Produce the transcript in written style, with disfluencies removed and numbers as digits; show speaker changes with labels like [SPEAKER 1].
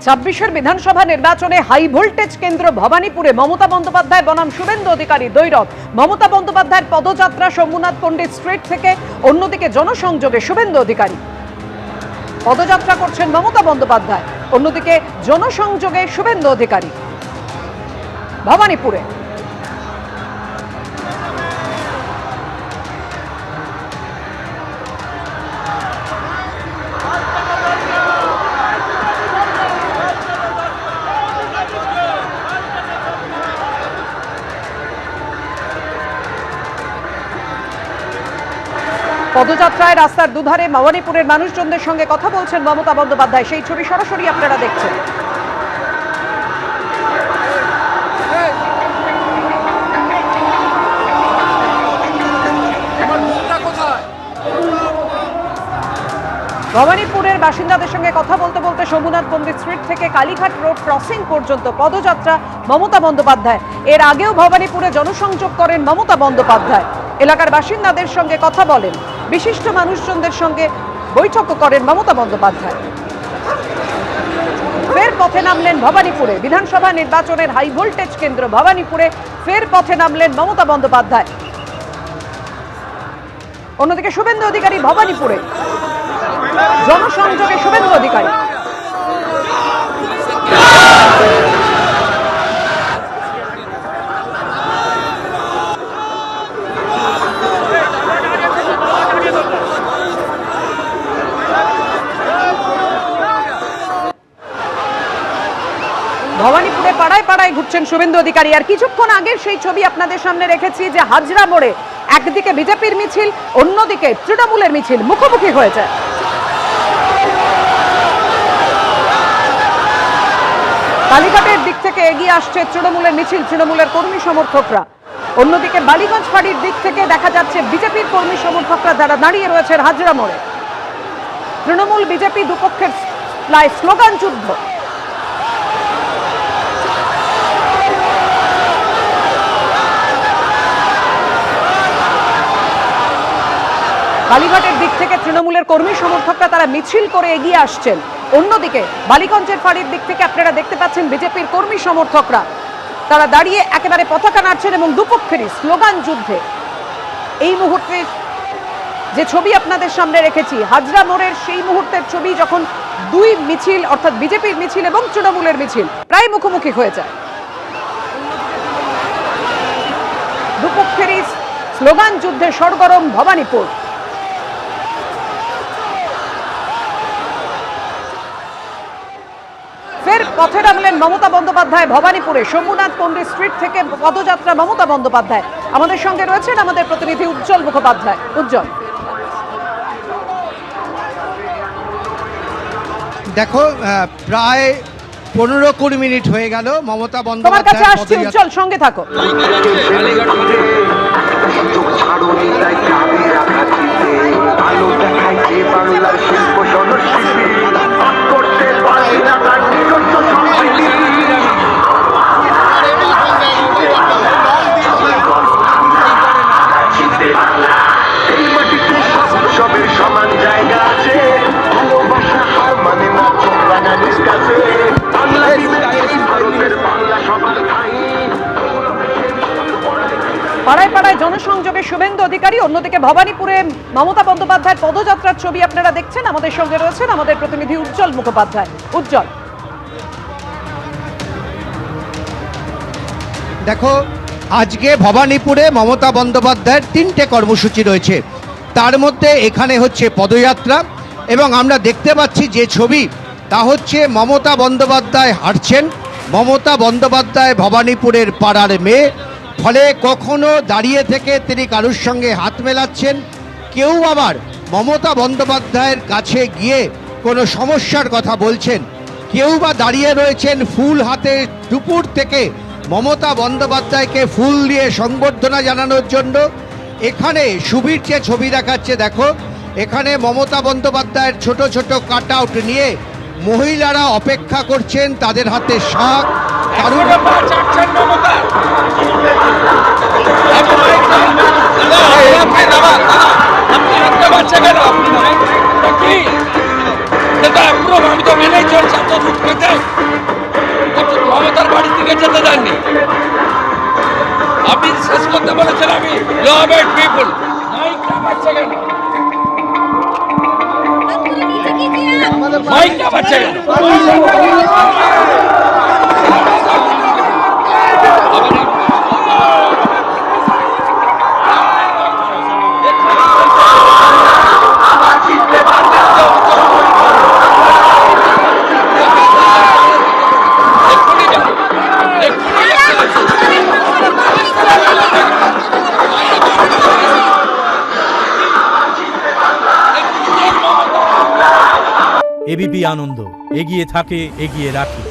[SPEAKER 1] ছাব্বিশের বিধানসভা নির্বাচনে হাই ভোল্টেজ কেন্দ্র ভবানীপুরে মমতা বন্দ্যোপাধ্যায় বনাম শুভেন্দু অধিকারী দ্বৈরথ। মমতা বন্দ্যোপাধ্যায়ের পদযাত্রা সোমনাথ পণ্ডিত স্ট্রিট থেকে, অন্যদিকে জনসংযোগে শুভেন্দু অধিকারী। পদযাত্রা করছেন মমতা বন্দ্যোপাধ্যায়, অন্যদিকে জনসংযোগে শুভেন্দু অধিকারী ভবানীপুরে। পদযাত্রায় রাস্তার দুধারে ভবানীপুরের মানুষজনদের সঙ্গে কথা বলছেন মমতা বন্দ্যোপাধ্যায়, সেই ছবি সরাসরি আপনারা দেখছেন। ভবানীপুরের বাসিন্দাদের সঙ্গে কথা বলতে বলতে সোমনাথ পণ্ডিত স্ট্রিট থেকে কালীঘাট রোড ক্রসিং পর্যন্ত পদযাত্রা মমতা বন্দ্যোপাধ্যায়। এর আগেও ভবানীপুরে জনসংযোগ করেন মমতা বন্দ্যোপাধ্যায়, এলাকার বাসিন্দাদের সঙ্গে কথা বলেন, বিশিষ্ট মানুষজনদের সঙ্গে বৈঠকও করেন মমতা বন্দ্যোপাধ্যায়। ফের পথে নামলেন ভবানীপুরে, বিধানসভা নির্বাচনের হাই ভোল্টেজ কেন্দ্র ভবানীপুরে ফের পথে নামলেন মমতা বন্দ্যোপাধ্যায়। অন্যদিকে শুভেন্দু অধিকারী ভবানীপুরে, জনসংযোগে শুভেন্দু অধিকারী। ভবানীপুরে পাড়ায় পাড়ায় ঘুরছেন শুভেন্দু অধিকারী। আর কিছুক্ষণ আগের সেই ছবি আপনাদের সামনে রেখেছি যে হাজরা মোড়ে একদিকে বিজেপির মিছিল, অন্যদিকে তৃণমূলের মিছিল মুখোমুখি হয়েছে। কালীঘাটের দিক থেকে এগিয়ে আসছে তৃণমূলের মিছিল, তৃণমূলের কর্মী সমর্থকরা। অন্যদিকে বালিগঞ্জ ফাঁড়ির দিক থেকে দেখা যাচ্ছে বিজেপির কর্মী সমর্থকরা যারা দাঁড়িয়ে রয়েছেন হাজরা মোড়ে। তৃণমূল বিজেপি দুপক্ষের স্লোগান যুদ্ধ। কালীঘাটের দিক থেকে তৃণমূলের কর্মী সমর্থকরা তারা মিছিল করে এগিয়ে আসছেন। অন্যদিকে বালিগঞ্জের ফাঁড়ির দিক থেকে আপনারা দেখতে পাচ্ছেন বিজেপির কর্মী সমর্থকরা তারা দাঁড়িয়ে একেবারে পতাকা নাড়ছেন এবং দুপক্ষেরই স্লোগান যুদ্ধে। এই মুহূর্তে যে ছবি আপনাদের সামনে রেখেছি হাজরা মোড়ের সেই মুহূর্তের ছবি, যখন দুই মিছিল অর্থাৎ বিজেপির মিছিল এবং তৃণমূলের মিছিল প্রায় মুখোমুখি হয়ে যায়। দুপক্ষেরই স্লোগান যুদ্ধে সরগরম ভবানীপুর। ফের পথে নামলেন মমতা বন্দ্যোপাধ্যায় ভবানীপুরে, সোমনাথ পণ্ডিত স্ট্রিট থেকে পদযাত্রা মমতা বন্দ্যোপাধ্যায়। আমাদের সঙ্গে রয়েছেন আমাদের প্রতিনিধি উজ্জ্বল মুখোপাধ্যায়। উজ্জ্বল,
[SPEAKER 2] দেখো প্রায় 15-20 মিনিট হয়ে গেল মমতা বন্দ্যোপাধ্যায়।
[SPEAKER 1] তোমার কাছে আসছি উজ্জ্বল, সঙ্গে থাকো। পাড়ায় পাড়ায় জনসংযোগে শুভেন্দু অধিকারী, অন্যদিকে ভবানীপুরে মমতা বন্দ্যোপাধ্যায়ের পদযাত্রার ছবি আপনারা দেখছেন। আমাদের সঙ্গে রয়েছেন আমাদের প্রতিনিধি উজ্জ্বল মুখোপাধ্যায়। উজ্জ্বল,
[SPEAKER 2] দেখো আজকে ভবানীপুরে মমতা বন্দ্যোপাধ্যায়ের 3টে কর্মসূচি রয়েছে, তার মধ্যে এখানে হচ্ছে পদযাত্রা এবং আমরা দেখতে পাচ্ছি যে ছবি তা হচ্ছে মমতা বন্দ্যোপাধ্যায় হাঁটছেন। মমতা বন্দ্যোপাধ্যায় ভবানীপুরের পাড়ার মেয়ে, ফলে কখনো দাঁড়িয়ে থেকে তিনি কারুর সঙ্গে হাত মেলাচ্ছেন, কেউ আবার মমতা বন্দ্যোপাধ্যায়ের কাছে গিয়ে কোনো সমস্যার কথা বলছেন, কেউ বা দাঁড়িয়ে রয়েছেন ফুল হাতে দুপুর থেকে মমতা বন্দ্যোপাধ্যায়কে ফুল দিয়ে সংবর্ধনা জানানোর জন্য। এখানে সুবীর যে ছবি দেখাচ্ছে, দেখো এখানে মমতা বন্দ্যোপাধ্যায়ের ছোট ছোট কাট আউট নিয়ে মহিলারা অপেক্ষা করছেন, তাদের হাতে শাক।
[SPEAKER 3] আমি তো মেনেই চলছে। পারছে কেন?
[SPEAKER 4] এবিপি আনন্দ, এগিয়ে থাকে, এগিয়ে রাখে।